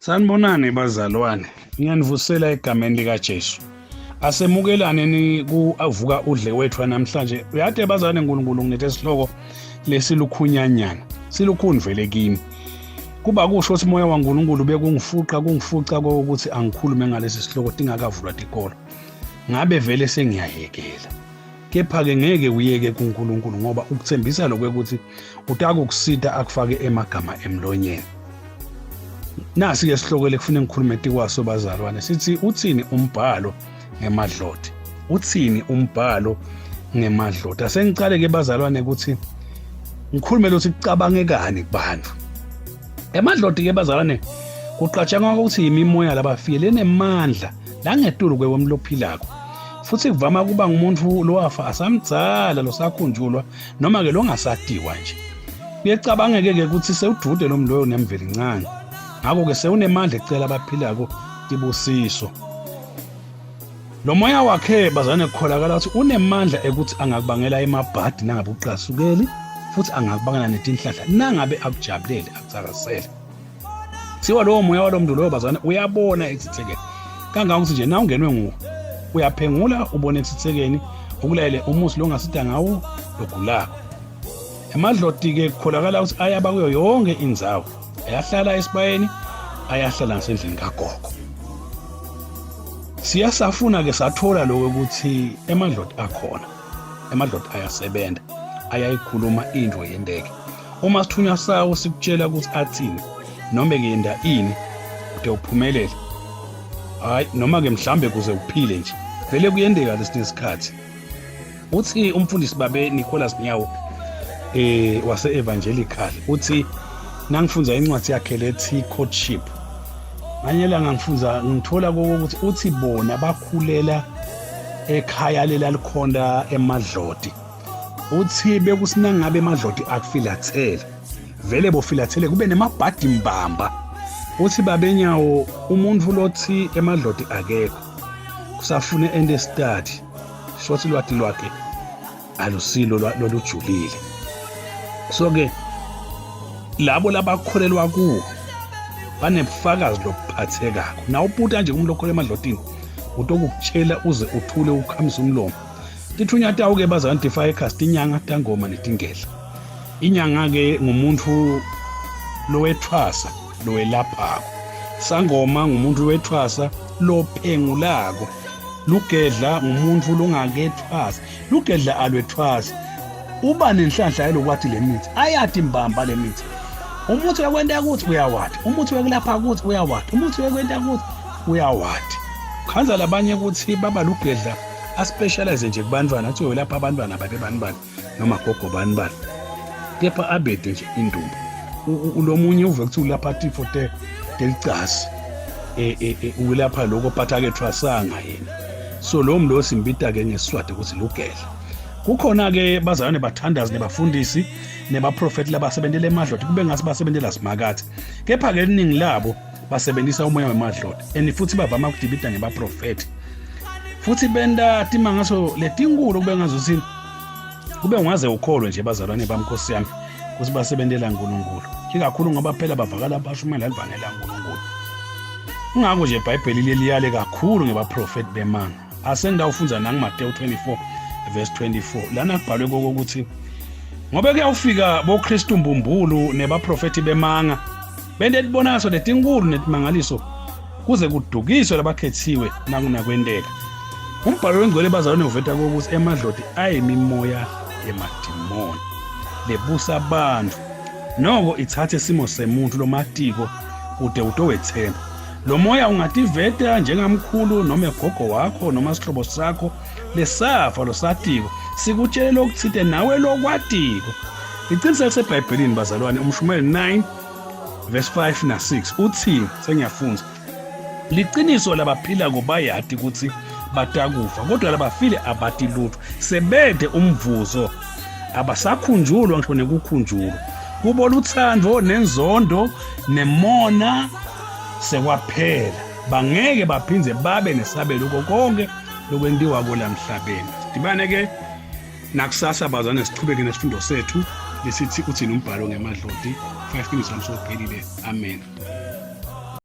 Sanibonani bazalwane, ngiyanivusela egameni likaJesu. Asemukelane ni kuavuka udle wethu namhlanje. Uyade bazalwane uNkulunkulu nginethe isihloko lesilukhunyanyana. Silukhuni vele kimi. Kuba kusho ukuthi moya waNkulunkulu kungifuqa ukuthi angikhulume ngalesi sihloko tingakavulwa tikolo. Ngabe vele sengiyayekela. Kepha ke ngeke uyeke kuNkulunkulu ngoba ukuthembisa lokuthi utakukusida akufake emagama emlonyeni. Nasi ke sihloko lekufuna ngikhulume tikwaso bazalwane sithi uthini umbhalo ngemadloti. Uthini umbhalo ngemadloti. Asengicale ke bazalwane ukuthi ngikhulume lothi kucabangekani kubantu. Emadloti ke bazalwane kuqatshangwa ukuthi imimoya labafile nemandla la ngetulu kwewemlophilako. Futhi kuvama kuba ngumuntu lo wafa asamdzala losakhunjulwa noma ke lo ngasadiwa nje. Uyecabangeke ke ukuthi sewudude lo mloyo nemveli ncane. Ngakho ke sewunemandla ecela abaphilako tibusiso. Lo moya wakhe bazane kukholakala ukuthi unemandla ekuthi angakubangela emabhadi nangabe uqasukeli futhi angakubangela netinhlahla nangabe akujabulele akuthakasele. Siwa lo moya walomuntu lo bazane uyabona eksithekeni. Kangangokuthi nje na ungenwe nguwo uyaphengula ubone eksithekeni ukulayele umusi lo ngasida ngawo logulako. Emadloti ke kukholakala ukuthi ayaba kuyo yonke indzawo. Ayahlala esibayeni, ayahlala nasendlini kagogo. Siyasafuna ke sathola lokho ukuthi emadloti akhona. Emadloti ayasebenza, ayayikhuluma into yendeke. Uma sithunywa sawo sikutshela ukuthi athini, noma kuyenda ini, ude uphumelele. Hayi noma ke mhlambe kuze uphile nje. Vele kuyendeka lesikhathi. Uthi umfundisi babe Nicholas Nyawo wase evangelical uthi nangifunda incwadi yakhe lethi courtship. Manyela ngithola ukuthi uthi bona bakhulela ekhaya lelalikhonda emadloti. Uthi bekusina ngabe emadloti akufilathele. Vele bofilathele kube nemabhadi mbamba. Uthi babenyawo umuntu lothi emadloti akekho. Kusafune end study. Shothi lwati lwakhe alusilo lolujulile. So ke labo labakholelwa kuwo banebufakazi lobuphathekako. Na ubuta nje umuntu okholelwa emadlotini utokukutshela uze uthule ukhamisa umlomo. Tithunya tawo ke bazana defy cast inyanga tangoma netingela. Inyanga ke ngumuntu lowethwasa lowelaphako. Sangoma ngumuntu lowethwasa lophengulako. Lugedla ngumuntu longakethwasa. Lugedla alwethwasa. Uba nenhlanhla yalokwathi lemithi ayathi mbamba lemithi. Umuthi wekwenta ukuthi uyawathi, umuthi wekulapha ukuthi uyawathi, umuthi wekwenta ukuthi uyawathi. Khanza labanye ukuthi baba lugedla aspecialize nje kubantwana athi uyolapha abantwana babe banibani noma gogo banibani. Kepha abede nje indumbu. Ulomunye uve ukuthi ulapha tifo delicasi. Ulapha lokho phatha ke thwasanga yena. So lo mlo simbita ke ngesiswati ukuthi lugedla. Kukhona ke bazalwane bathandazi nebafundisi nebaprofeti labasebenzela emadloti kube ngasi basebenzela simakade. Kepha ke iningi labo basebenzisa umoya wemadloti futhi bavama ukudibida ngebaprofeti. Futhi benda tima ngaso letinkulu kube ngazuthi kube ngaze ukholwe nje bazalwane bamkhosi yami ukuthi basebenzela uNkulunkulu. Ikakhulu ngoba phela bavakala abashumela livangela uNkulunkulu. Ungakho nje iBhayibheli leliyale kakhulu ngebaprofeti bemanga. Asenda ufunza nanguMateyu 24 verse 24 lana kubhalwe ukuthi ngoba kuyawufika boKristu mbumbulu nebaprofeti bemanga bende libonaso letinkulu netimangaliso kuze kudukiswe labakhethiwe nakunakwendeka. Umbhalo wengcwele bazalwane uveta ukuthi emadloti ayimimoya yemadimoni lebusa abantu noko ithathe isimo semuntu lomatiko ude utowethemba. Lo moya ungativeta njengamkhulu noma egogo wakho noma isihlobo sakho lesafa losatiko sikutshela ukuthi nawe lokwatiko. Iqiniseko seBhayibhelini bazalwane uMshumayeli 9 verse 5 na 6 uthi sengiyafunza liqiniso labaphila kubayadi ukuthi batakufa kodwa labafile abati lutho sebede umvuzo abasakhunjulwa ngisho nekukhunjulwa kubola uthando nenzondo nemona sekwaphela bangeke baphindze babe nesabelo konke lokwendiwa kolamhlabeni. Dibane ke nakusasa bazana sichubeke nesifundo sethu lesithi uthini umbhalo ngemadloti 5 minutes amsophelile. Amen.